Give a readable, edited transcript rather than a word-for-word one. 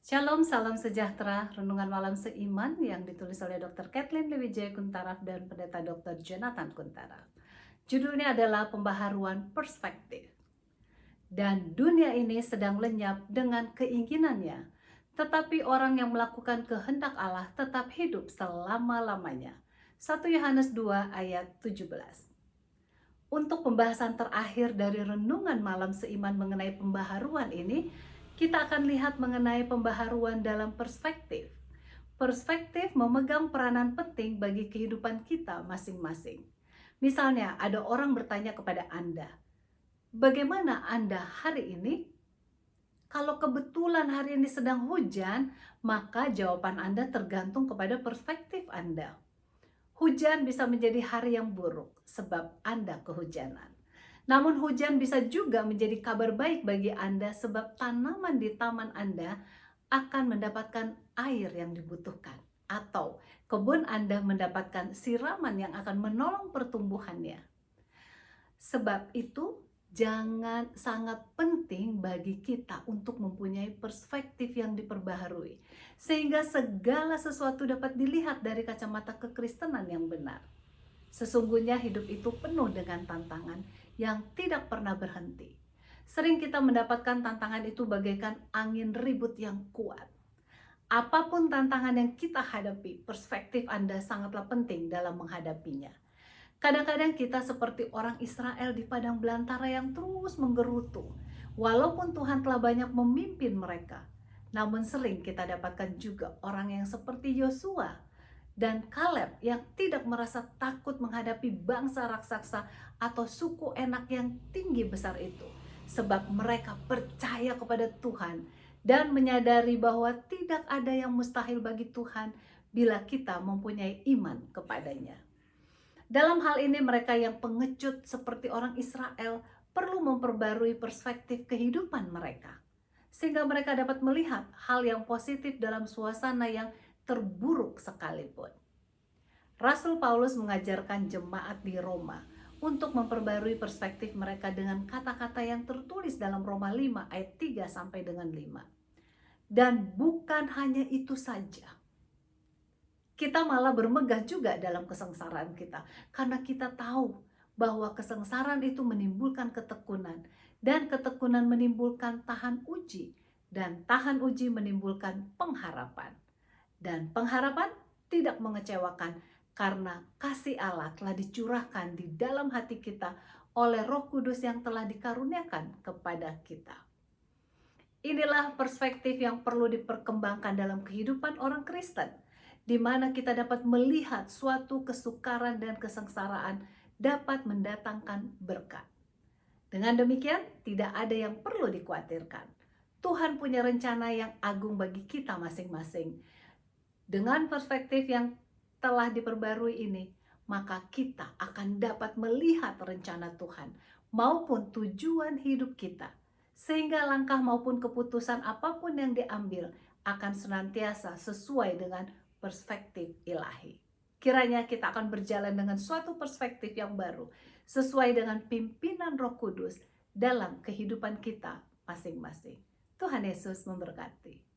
Shalom, salam sejahtera, renungan malam seiman yang ditulis oleh Dr. Kathleen Lewijaya Kuntaraf dan Pendeta Dr. Jonathan Kuntaraf. Judulnya adalah Pembaharuan Perspektif. Dan dunia ini sedang lenyap dengan keinginannya, tetapi orang yang melakukan kehendak Allah tetap hidup selama-lamanya. 1 Yohanes 2 ayat 17. Untuk pembahasan terakhir dari renungan malam seiman mengenai pembaharuan ini, kita akan lihat mengenai pembaharuan dalam perspektif. Perspektif memegang peranan penting bagi kehidupan kita masing-masing. Misalnya, ada orang bertanya kepada Anda, "Bagaimana Anda hari ini?" Kalau kebetulan hari ini sedang hujan, maka jawaban Anda tergantung kepada perspektif Anda. Hujan bisa menjadi hari yang buruk sebab Anda kehujanan. Namun hujan bisa juga menjadi kabar baik bagi Anda sebab tanaman di taman Anda akan mendapatkan air yang dibutuhkan. Atau kebun Anda mendapatkan siraman yang akan menolong pertumbuhannya. Sebab itu sangat penting bagi kita untuk mempunyai perspektif yang diperbaharui. Sehingga segala sesuatu dapat dilihat dari kacamata kekristenan yang benar. Sesungguhnya hidup itu penuh dengan tantangan yang tidak pernah berhenti. Sering kita mendapatkan tantangan itu bagaikan angin ribut yang kuat. Apapun tantangan yang kita hadapi, perspektif Anda sangatlah penting dalam menghadapinya. Kadang-kadang kita seperti orang Israel di padang belantara yang terus menggerutu. Walaupun Tuhan telah banyak memimpin mereka, namun sering kita dapatkan juga orang yang seperti Yosua dan Kaleb yang tidak merasa takut menghadapi bangsa raksasa atau suku enak yang tinggi besar itu. Sebab mereka percaya kepada Tuhan dan menyadari bahwa tidak ada yang mustahil bagi Tuhan bila kita mempunyai iman kepadanya. Dalam hal ini mereka yang pengecut seperti orang Israel perlu memperbarui perspektif kehidupan mereka. Sehingga mereka dapat melihat hal yang positif dalam suasana yang terburuk sekalipun. Rasul Paulus mengajarkan jemaat di Roma untuk memperbarui perspektif mereka dengan kata-kata yang tertulis dalam Roma 5 ayat 3 sampai dengan 5. Dan bukan hanya itu saja. Kita malah bermegah juga dalam kesengsaraan kita karena kita tahu bahwa kesengsaraan itu menimbulkan ketekunan dan ketekunan menimbulkan tahan uji dan tahan uji menimbulkan pengharapan. Dan pengharapan tidak mengecewakan karena kasih Allah telah dicurahkan di dalam hati kita oleh Roh Kudus yang telah dikaruniakan kepada kita. Inilah perspektif yang perlu diperkembangkan dalam kehidupan orang Kristen, di mana kita dapat melihat suatu kesukaran dan kesengsaraan dapat mendatangkan berkat. Dengan demikian, tidak ada yang perlu dikhawatirkan. Tuhan punya rencana yang agung bagi kita masing-masing. Dengan perspektif yang telah diperbarui ini, maka kita akan dapat melihat rencana Tuhan maupun tujuan hidup kita. Sehingga langkah maupun keputusan apapun yang diambil akan senantiasa sesuai dengan perspektif ilahi. Kiranya kita akan berjalan dengan suatu perspektif yang baru, sesuai dengan pimpinan Roh Kudus dalam kehidupan kita masing-masing. Tuhan Yesus memberkati.